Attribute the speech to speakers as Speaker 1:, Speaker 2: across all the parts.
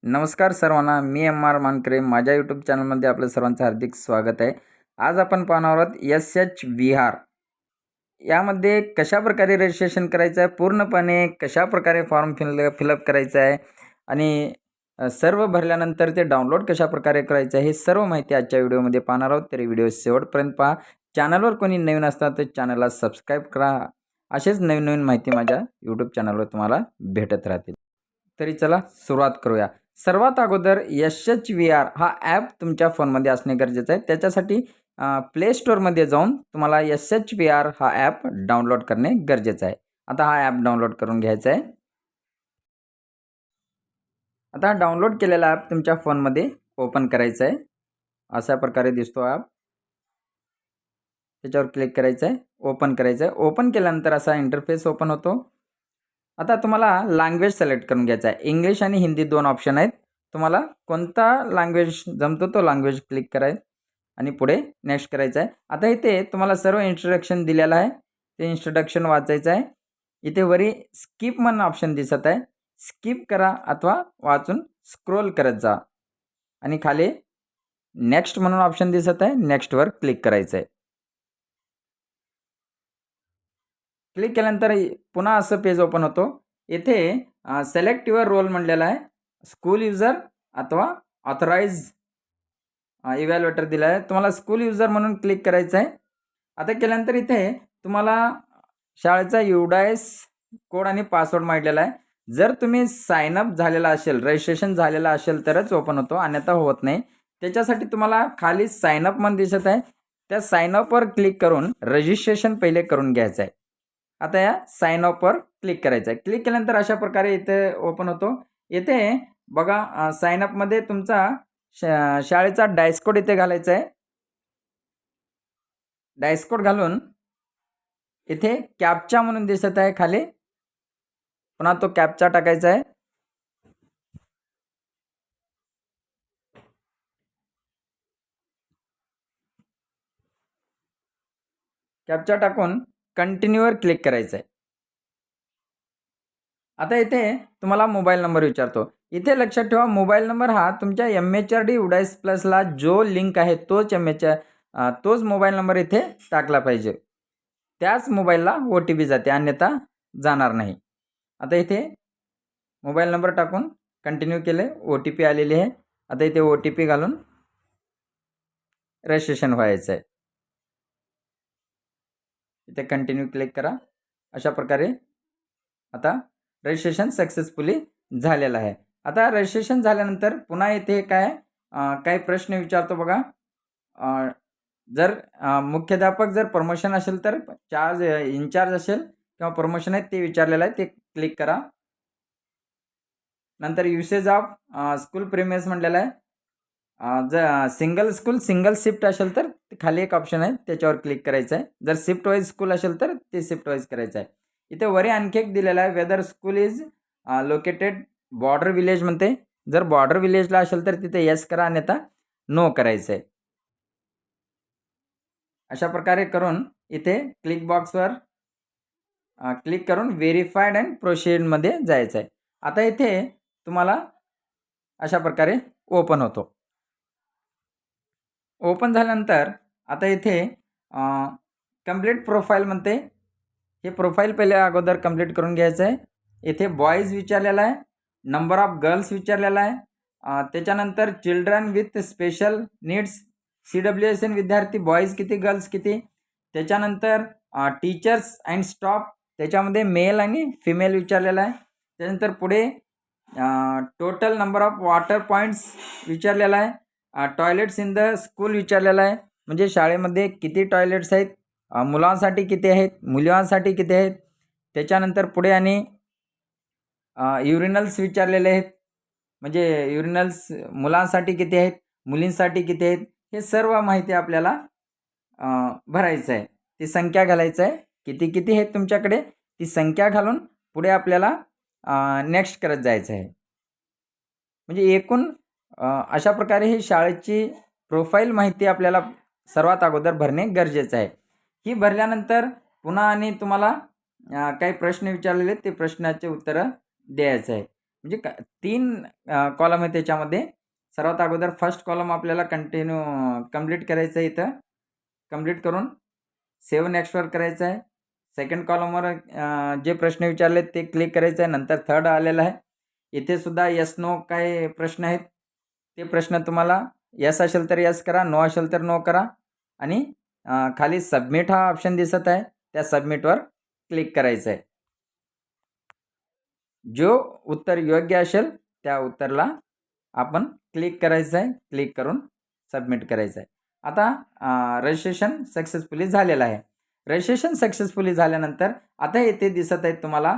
Speaker 1: नमस्कार सर्वांना, मी M R मानकरे. माझ्या यूट्यूब चॅनलमध्ये आपलं सर्वांचं हार्दिक स्वागत आहे. आज आपण पाहणार आहोत SH विहार यामध्ये कशाप्रकारे रजिस्ट्रेशन करायचं आहे, पूर्णपणे कशाप्रकारे फॉर्म फिलअप करायचं आहे आणि सर्व भरल्यानंतर ते डाउनलोड कशाप्रकारे करायचं आहे, हे सर्व माहिती आजच्या व्हिडिओमध्ये पाहणार आहोत. तरी व्हिडिओ शेवटपर्यंत पहा. चॅनलवर कोणी नवीन असतात तर चॅनलला सबस्क्राईब करा. असेच नवीन नवीन माहिती माझ्या यूट्यूब चॅनलवर तुम्हाला भेटत राहतील. तरी चला सुरुवात करूया. सर्वात अगोदर SHविहार हा ॲप तुमच्या फोनमध्ये असणे गरजेचं आहे. त्याच्यासाठी प्ले स्टोअरमध्ये जाऊन तुम्हाला SHविहार हा ॲप डाउनलोड करणे गरजेचं आहे. आता हा ॲप डाउनलोड करून घ्यायचा आहे. आता डाउनलोड केलेला ॲप तुमच्या फोनमध्ये ओपन करायचा आहे. अशा प्रकारे दिसतो ॲप. त्याच्यावर क्लिक करायचं आहे, ओपन करायचं आहे. ओपन केल्यानंतर असा इंटरफेस ओपन होतो. आता तुम्हाला लँग्वेज सिलेक्ट करून घ्यायचा आहे. इंग्लिश आणि हिंदी 2 ऑप्शन आहेत. तुम्हाला कोणता लँग्वेज जमतो तो लँग्वेज क्लिक करायचा आणि पुढे नेक्स्ट करायचं आहे. आता इथे तुम्हाला सर्व इंट्रोडक्शन दिलेलं आहे. ते इंट्रोडक्शन वाचायचं आहे. इथे वरी स्किप म्हणून ऑप्शन दिसत आहे. स्किप करा अथवा वाचून स्क्रोल करत जा आणि खाली नेक्स्ट म्हणून ऑप्शन दिसत आहे. नेक्स्टवर क्लिक करायचं आहे. क्लिक केल्यानंतर पुन्हा असं पेज ओपन होतो. येथे सिलेक्ट युअर रोल म्हणलेला आहे. स्कूल युजर अथवा ऑथराइज इव्हॅल्युएटर दिला आहे. तुम्हाला स्कूल युजर म्हणून क्लिक करायचं आहे. आता केल्यानंतर इथे तुम्हाला शाळेचा UDIS कोड आणि पासवर्ड मागितलेला आहे. जर तुम्ही साइन अप झालेला असेल, रजिस्ट्रेशन झालेला असेल तरच ओपन होतो, अन्यथा होत नाही. त्याच्यासाठी तुम्हाला खाली साइन अप म्हणून दिसत आहे. त्या साइन अपवर क्लिक करून रजिस्ट्रेशन पहिले करून घ्यायचं आहे. आता या साइन अपवर क्लिक करायचं आहे. क्लिक केल्यानंतर अशा प्रकारे इथे ओपन होतो. येथे बघा साइन अपमध्ये तुमचा शाळेचा डायस कोड इथे घालायचा आहे. डायस कोड घालून इथे कॅप्चा म्हणून दिसत आहे खाली, पुन्हा तो कॅप्चा टाकायचा आहे. कॅप्चा टाकून कंटिन्यूवर क्लिक करायचं आहे. आता इथे तुम्हाला मोबाईल नंबर विचारतो. इथे लक्षात ठेवा, मोबाईल नंबर हा तुमच्या MHRD UDIS प्लसला जो लिंक आहे तोच मोबाईल नंबर इथे टाकला पाहिजे. त्याच मोबाईलला OTP जाते, अन्यथा जाणार नाही. आता इथे मोबाईल नंबर टाकून कंटिन्यू केले. OTP आलेली आहे. आता इथे OTP घालून रजिस्ट्रेशन व्हायचं आहे. इथे कंटिन्यू क्लिक करा. अशा प्रकारे आता रजिस्ट्रेशन सक्सेसफुली झालेलं आहे. आता रजिस्ट्रेशन झाल्यानंतर पुन्हा इथे काही प्रश्न विचारतो बघा. जर मुख्याध्यापक जर प्रमोशन असेल तर इन्चार्ज असेल किंवा प्रमोशन आहे ते विचारलेलं आहे, ते क्लिक करा. नंतर युसेज ऑफ स्कूल प्रीमियस म्हटलेलं आहे. जर सिंगल स्कूल सिंगल शिफ्ट असेल तर खाली एक ऑप्शन आहे, त्याच्यावर क्लिक करायचं आहे. जर शिफ्ट वाईज स्कूल असेल तर ते शिफ्ट वाईज करायचं आहे. इथे वरी आणखी एक दिलेला आहे, whether school is located border village म्हणते. जर बॉर्डर विलेजला असेल तर तिथे येस करा, अन्यथा नो करायचं आहे. अशा प्रकारे करून इथे क्लिक बॉक्सवर क्लिक करून व्हेरीफाईड अँड प्रोसीडमध्ये जायचं आहे. आता इथे तुम्हाला अशा प्रकारे ओपन होतो. ओपन झाल्यानंतर आता इथे कंप्लीट प्रोफाईल म्हणते. हे प्रोफाईल पहिले अगोदर कंप्लीट करून घ्यायचं आहे. इथे बॉईज विचारलेला आहे, नंबर ऑफ गर्ल्स विचारलेला आहे. त्याच्यानंतर children with special needs CWSN विद्यार्थी बॉईज किती, गर्ल्स किती. त्याच्यानंतर टीचर्स अँड स्टाफ, त्याच्यामध्ये मेल आणि फिमेल विचारलेला आहे. त्यानंतर पुढे total number of water points विचारलेला आहे. टॉयलेट्स इन द स्कूल विचारलेला आहे, म्हणजे शाळेमध्ये किती टॉयलेट्स आहेत, मुलांसाठी किती आहेत, मुलांसाठी किती आहेत. त्याच्यानंतर पुढे आणि युरिनल्स विचारलेले आहेत, म्हणजे युरिनल्स मुलांसाठी किती आहेत, मुलींसाठी किती आहेत. हे सर्व माहिती आपल्याला भरायचं आहे. ती संख्या घालायचं आहे, किती किती आहेत तुमच्याकडे, ती संख्या घालून पुढे आपल्याला नेक्स्ट करत जायचं आहे. म्हणजे एकूण अशा प्रकारे ही शाळेची प्रोफाईल माहिती आपल्याला सर्वात अगोदर भरणे गरजेचं आहे. ही भरल्यानंतर पुन्हा आणि तुम्हाला काही प्रश्न विचारलेले ते प्रश्नाचे उत्तरं द्यायचं आहे. म्हणजे 3 कॉलम आहे त्याच्यामध्ये. सर्वात अगोदर फर्स्ट कॉलम आपल्याला कंप्लीट करायचं आहे. इथं कंप्लीट करून सेव्ह नेक्स्टवर करायचं आहे. सेकंड कॉलमवर जे प्रश्न विचारले ते क्लिक करायचं आहे. नंतर थर्ड आलेलं आहे. इथे सुद्धा येस नो काय प्रश्न आहेत ते प्रश्न तुम्हाला येस असेल तर येस करा, नो असेल तर नो करा आणि खाली सबमिट हा ऑप्शन दिसत आहे, त्या सबमिटवर क्लिक करायचं आहे. जो उत्तर योग्य असेल त्या उत्तरला आपण क्लिक करायचं आहे. क्लिक करून सबमिट करायचं आहे. आता रजिस्ट्रेशन सक्सेसफुली झालेलं आहे. रजिस्ट्रेशन सक्सेसफुली झाल्यानंतर आता येथे दिसत आहेत तुम्हाला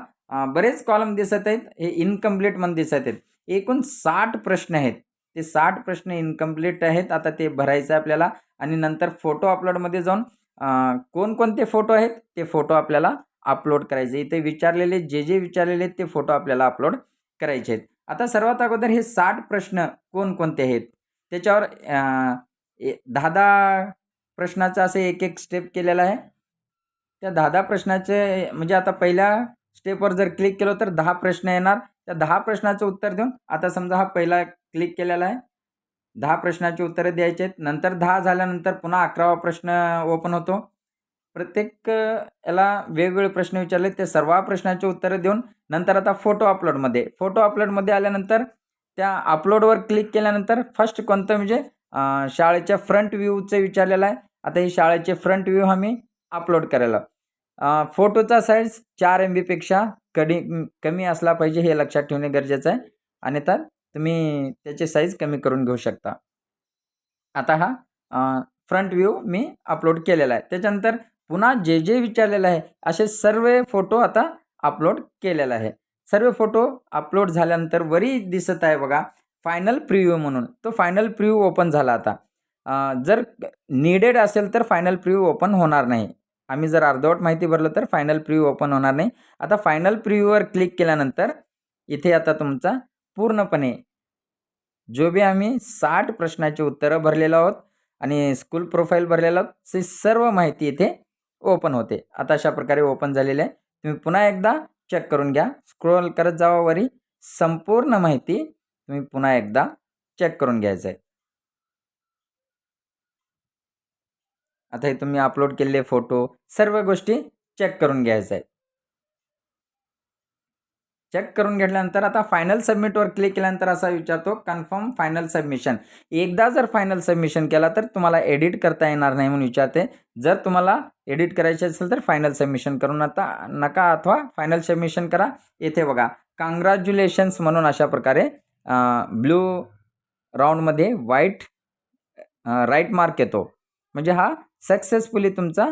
Speaker 1: बरेच कॉलम दिसत आहेत. हे इनकम्प्लीट म्हणून दिसत आहेत. एकूण 60 प्रश्न आहेत. ते 60 प्रश्न इनकम्प्लीट आहेत. आता ते भरायचं आहे आपल्याला आणि नंतर फोटो अपलोडमध्ये जाऊन कोणकोणते फोटो आहेत ते फोटो आपल्याला अपलोड करायचे. इथे विचारलेले जे विचारलेले ते फोटो आपल्याला अपलोड करायचे आहेत. आता सर्वात अगोदर हे 60 प्रश्न कोणकोणते आहेत त्याच्यावर 10-10 प्रश्नाचं असं एक स्टेप केलेलं आहे. त्या 10-10 प्रश्नाचे म्हणजे आता पहिल्या स्टेपवर जर क्लिक केलं तर 10 प्रश्न येणार. त्या 10 प्रश्नाचं उत्तर देऊन आता समजा हा पहिला क्लिक केलेला आहे. 10 प्रश्नाची उत्तरं द्यायची आहेत. नंतर 10 झाल्यानंतर पुन्हा 11वा प्रश्न ओपन होतो. प्रत्येक याला वेगवेगळे प्रश्न विचारले ते सर्व प्रश्नाची उत्तरं देऊन नंतर आता फोटो अपलोडमध्ये आल्यानंतर त्या अपलोडवर क्लिक केल्यानंतर फर्स्ट कोणतं म्हणजे शाळेच्या फ्रंट व्ह्यूचं विचारलेलं आहे. आता ही शाळेचे फ्रंट व्ह्यू आम्ही अपलोड करायला. फोटोचा साईज 4 MB पेक्षा कमी असला पाहिजे हे लक्षात ठेवणे गरजेचं आहे. अन्यथा तुम्ही त्याची साईज कमी करून घेऊ शकता. आता हा फ्रंट व्ह्यू मी अपलोड केलेला आहे. त्याच्यानंतर पुन्हा जे विचारलेलं आहे असे सर्व फोटो आता अपलोड केलेला आहे. सर्व फोटो अपलोड झाल्यानंतर वरी दिसत आहे बघा फायनल प्रिव्ह्यू म्हणून. तो फायनल प्रिव्ह्यू ओपन झाला आता. जर नीडेड असेल तर फायनल प्रिव्ह्यू ओपन होणार नाही. आम्ही जर अर्धवट माहिती भरलं तर फायनल प्रिव्ह्यू ओपन होणार नाही. आता फायनल प्रिव्ह्यूवर क्लिक केल्यानंतर इथे आता तुमचा पूर्णपणे जो बी आम्ही 60 प्रश्नाची उत्तरं भरलेलो आहोत आणि स्कूल प्रोफाईल भरलेलं आहोत ते सर्व माहिती इथे ओपन होते. आता अशा प्रकारे ओपन झालेले आहे. तुम्ही पुन्हा एकदा चेक करून घ्या. स्क्रोल करत जावा वरी. संपूर्ण माहिती तुम्ही पुन्हा एकदा चेक करून घ्यायचं आहे. आता हे तुम्ही अपलोड केलेले फोटो सर्व गोष्टी चेक करून घ्यायचं आहे. चेक करून घेतल्यानंतर आता फायनल सबमिटवर क्लिक केल्यानंतर असा विचारतो कन्फर्म फायनल सबमिशन. एकदा जर फायनल सबमिशन केला तर तुम्हाला एडिट करता येणार नाही म्हणून विचारते. जर तुम्हाला एडिट करायचे असेल तर फायनल सबमिशन करून आता नका अथवा फायनल सबमिशन करा. येथे बघा काँग्रॅच्युलेशन्स म्हणून अशा प्रकारे ब्लू राऊंडमध्ये व्हाईट राईट मार्क येतो. म्हणजे हा सक्सेसफुली तुमचा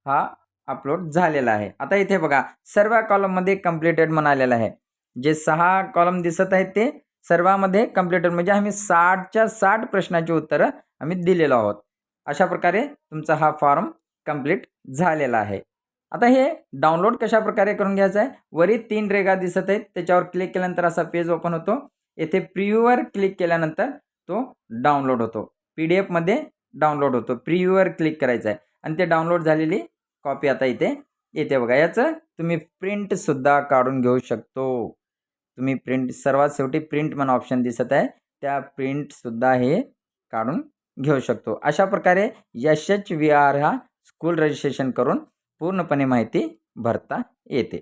Speaker 1: हा अपलोड झालेला आहे. आता इथे बघा सर्व कॉलममध्ये कंप्लीटेड म्हणालेलं आहे. जे 6 कॉलम दिसत आहेत ते सर्वांमध्ये कंप्लीटेड म्हणजे आम्ही 60च्या 60 प्रश्नाची उत्तरं आम्ही दिलेलो आहोत. अशा प्रकारे तुमचा हा फॉर्म कंप्लीट झालेला आहे. आता हे डाउनलोड कशा प्रकारे करून घ्यायचं आहे. वरी 3 रेघा दिसत आहेत त्याच्यावर क्लिक केल्यानंतर असा पेज ओपन होतो. येथे प्रिव्ह्यूवर क्लिक केल्यानंतर तो डाउनलोड होतो. PDF मध्ये डाउनलोड होतो. प्रिव्ह्यूवर क्लिक करायचं आहे आणि ते डाउनलोड झालेली कॉपी आता इथे येते बघा. याचं तुम्ही प्रिंटसुद्धा काढून घेऊ शकतो. तुम्ही प्रिंट सर्वात शेवटी प्रिंट म्हणून ऑप्शन दिसत आहे त्या प्रिंटसुद्धा हे काढून घेऊ शकतो. अशा प्रकारे SHVR हा स्कूल रजिस्ट्रेशन करून पूर्णपणे माहिती भरता येते.